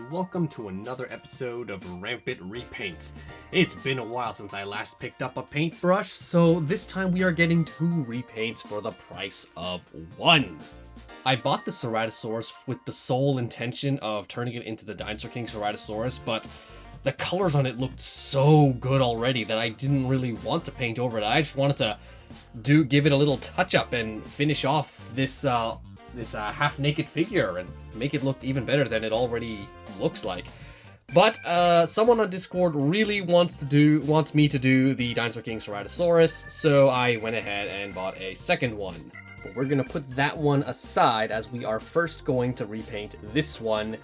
and welcome to another episode of Rampant Repaints. It's been a while since I last picked up a paintbrush, so this time we are getting 2 repaints for the price of 1. I bought the Ceratosaurus with the sole intention of turning it into the Dinosaur King Ceratosaurus, but the colors on it looked so good already that I didn't really want to paint over it. I just wanted to give it a little touch-up and finish off this half-naked figure and make it look even better than it already looks like. But someone on Discord really wants me to do the Dinosaur King Ceratosaurus, so I went ahead and bought a second one. But we're gonna put that one aside as we are first going to repaint this one.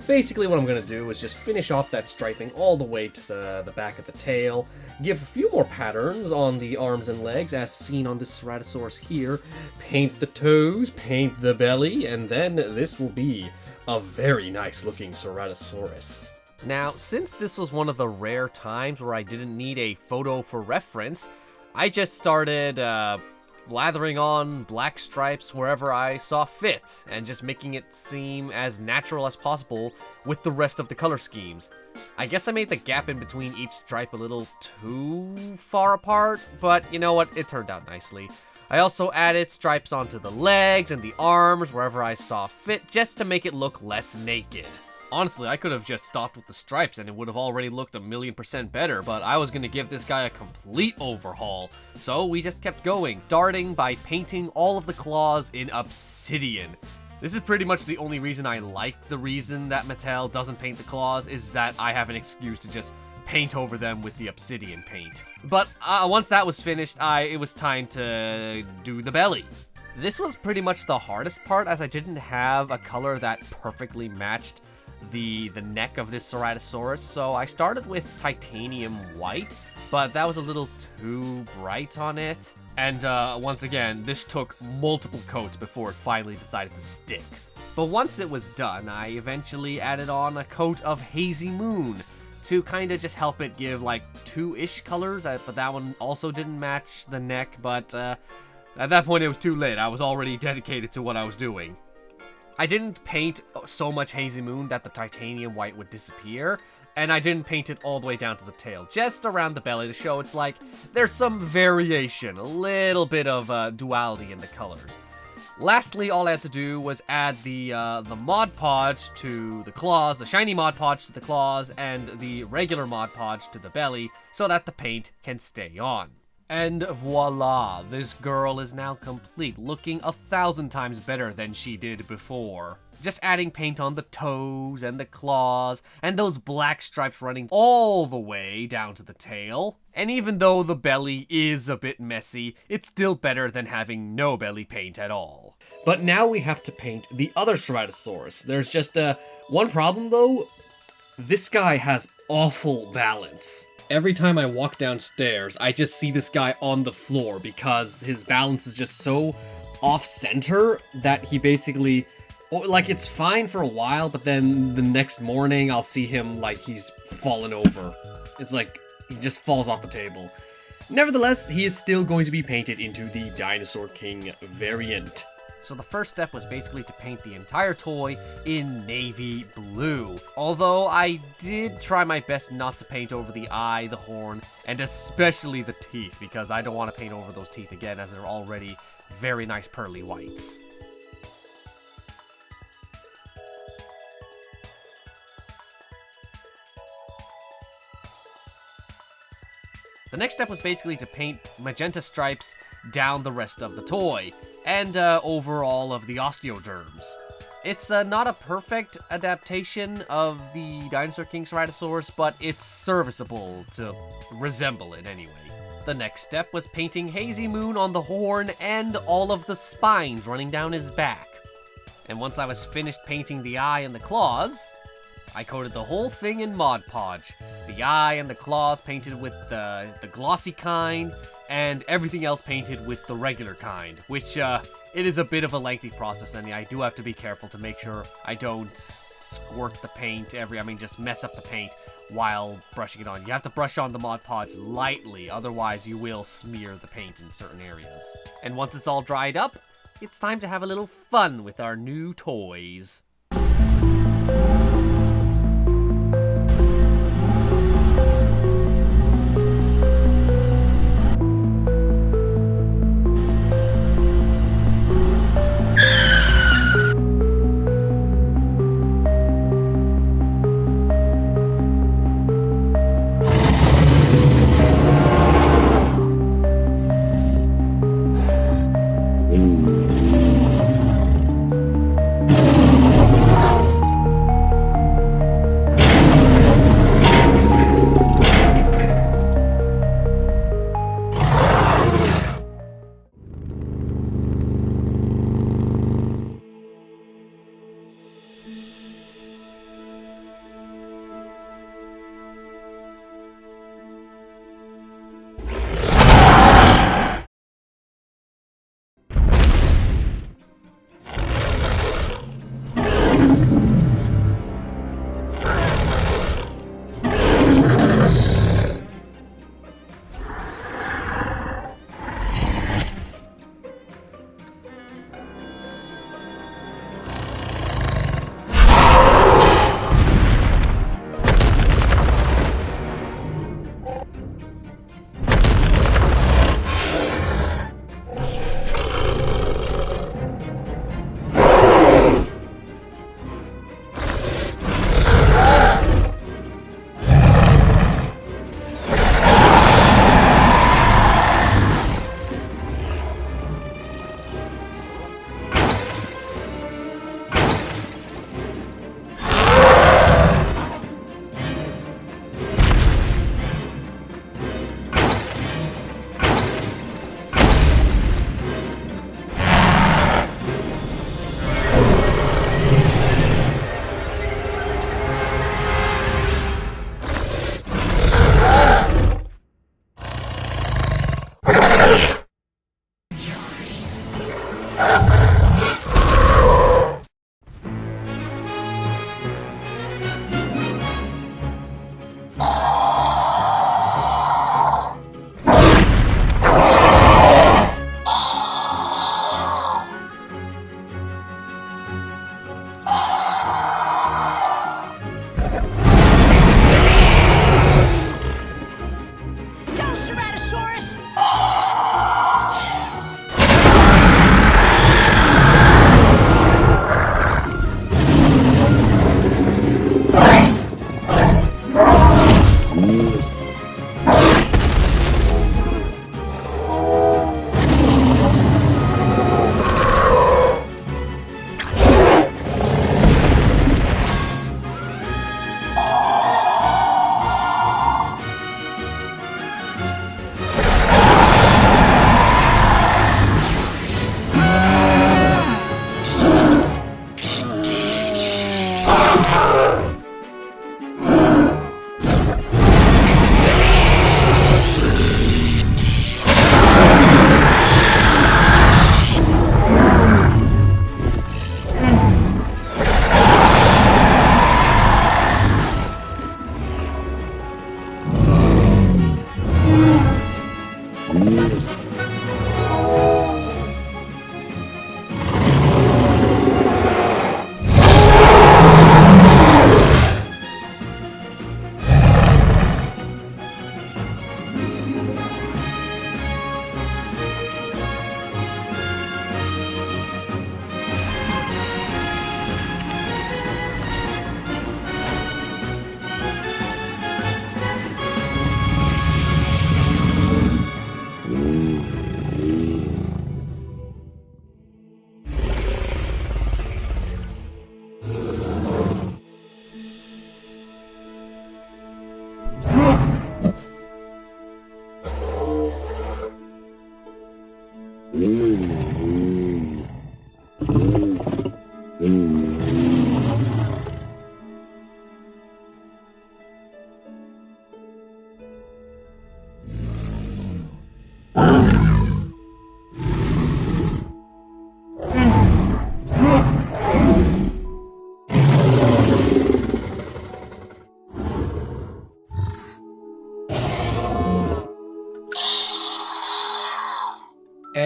Basically what I'm going to do is just finish off that striping all the way to the back of the tail, give a few more patterns on the arms and legs as seen on this Ceratosaurus here, paint the toes, paint the belly, and then this will be a very nice looking Ceratosaurus. Now, since this was one of the rare times where I didn't need a photo for reference, I just started lathering on black stripes wherever I saw fit, and just making it seem as natural as possible with the rest of the color schemes. I guess I made the gap in between each stripe a little too far apart, but you know what, it turned out nicely. I also added stripes onto the legs and the arms wherever I saw fit, just to make it look less naked. Honestly, I could have just stopped with the stripes and it would have already looked 1,000,000% better, but I was going to give this guy a complete overhaul. So we just kept going, starting by painting all of the claws in obsidian. This is pretty much the only reason I like the reason that Mattel doesn't paint the claws, is that I have an excuse to just paint over them with the obsidian paint. But once that was finished, it was time to do the belly. This was pretty much the hardest part, as I didn't have a color that perfectly matched the neck of this Ceratosaurus, so I started with titanium white, but that was a little too bright on it. And once again, this took multiple coats before it finally decided to stick. But once it was done, I eventually added on a coat of hazy moon to kind of just help it give like 2-ish colors, but that one also didn't match the neck, but at that point it was too late. I was already dedicated to what I was doing. I didn't paint so much hazy moon that the titanium white would disappear, and I didn't paint it all the way down to the tail, just around the belly to show it's like there's some variation, a little bit of duality in the colors. Lastly, all I had to do was add the Mod Podge to the claws, the shiny Mod Podge to the claws, and the regular Mod Podge to the belly, so that the paint can stay on. And voila, this girl is now complete, looking 1,000 times better than she did before. Just adding paint on the toes and the claws, and those black stripes running all the way down to the tail. And even though the belly is a bit messy, it's still better than having no belly paint at all. But now we have to paint the other Ceratosaurus. There's just one problem though. This guy has awful balance. Every time I walk downstairs, I just see this guy on the floor because his balance is just so off-center that he basically, like, it's fine for a while, but then the next morning I'll see him like he's fallen over. It's like he just falls off the table. Nevertheless, he is still going to be painted into the Dinosaur King variant. So the first step was basically to paint the entire toy in navy blue. Although I did try my best not to paint over the eye, the horn, and especially the teeth, because I don't want to paint over those teeth again, as they're already very nice pearly whites. The next step was basically to paint magenta stripes down the rest of the toy, and over all of the osteoderms. It's not a perfect adaptation of the Dinosaur King Ceratosaurus, but it's serviceable to resemble it anyway. The next step was painting hazy moon on the horn and all of the spines running down his back. And once I was finished painting the eye and the claws, I coated the whole thing in Mod Podge. The eye and the claws painted with the glossy kind, and everything else painted with the regular kind, which it is a bit of a lengthy process, and I do have to be careful to make sure I don't squirt the paint just mess up the paint while brushing it on. You have to brush on the Mod Podge lightly, otherwise you will smear the paint in certain areas. And once it's all dried up, it's time to have a little fun with our new toys.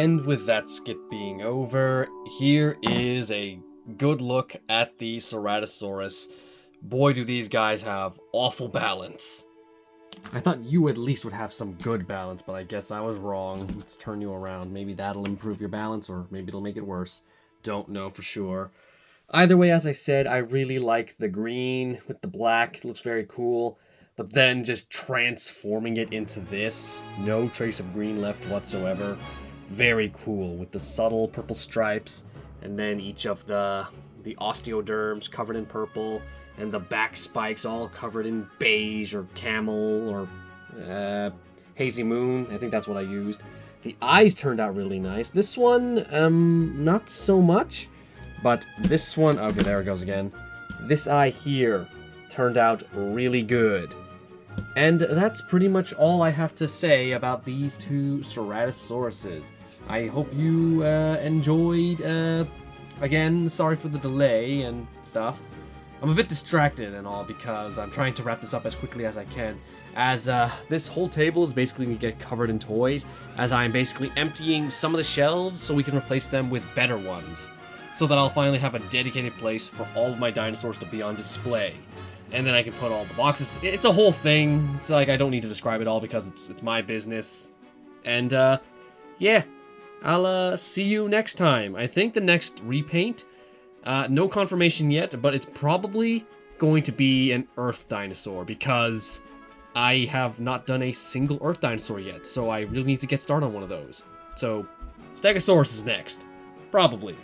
And with that skit being over, here is a good look at the Ceratosaurus. Boy, do these guys have awful balance. I thought you at least would have some good balance, but I guess I was wrong. Let's turn you around. Maybe that'll improve your balance, or maybe it'll make it worse. Don't know for sure. Either way, as I said, I really like the green with the black. It looks very cool. But then just transforming it into this, no trace of green left whatsoever. Very cool with the subtle purple stripes, and then each of the osteoderms covered in purple, and the back spikes all covered in beige or camel or hazy moon. I think that's what I used. The eyes turned out really nice. This one, not so much, but this one, okay, there it goes again. This eye here turned out really good. And that's pretty much all I have to say about these two Ceratosauruses. I hope you enjoyed. Again, sorry for the delay and stuff. I'm a bit distracted and all because I'm trying to wrap this up as quickly as I can, as this whole table is basically going to get covered in toys, as I'm basically emptying some of the shelves so we can replace them with better ones, so that I'll finally have a dedicated place for all of my dinosaurs to be on display. And then I can put all the boxes. It's a whole thing. It's like I don't need to describe it all because it's my business. And yeah, I'll see you next time. I think the next repaint, no confirmation yet, but it's probably going to be an Earth dinosaur because I have not done a single Earth dinosaur yet, so I really need to get started on one of those. So Stegosaurus is next, probably,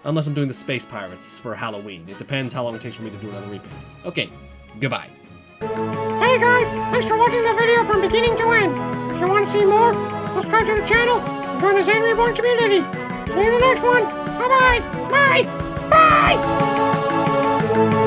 unless I'm doing the Space Pirates for Halloween. It depends how long it takes for me to do another repaint. Okay. Goodbye. Hey guys, thanks for watching the video from beginning to end. If you want to see more, subscribe to the channel and join the Zainreborn community. See you in the next one. Bye-bye. Bye. Bye.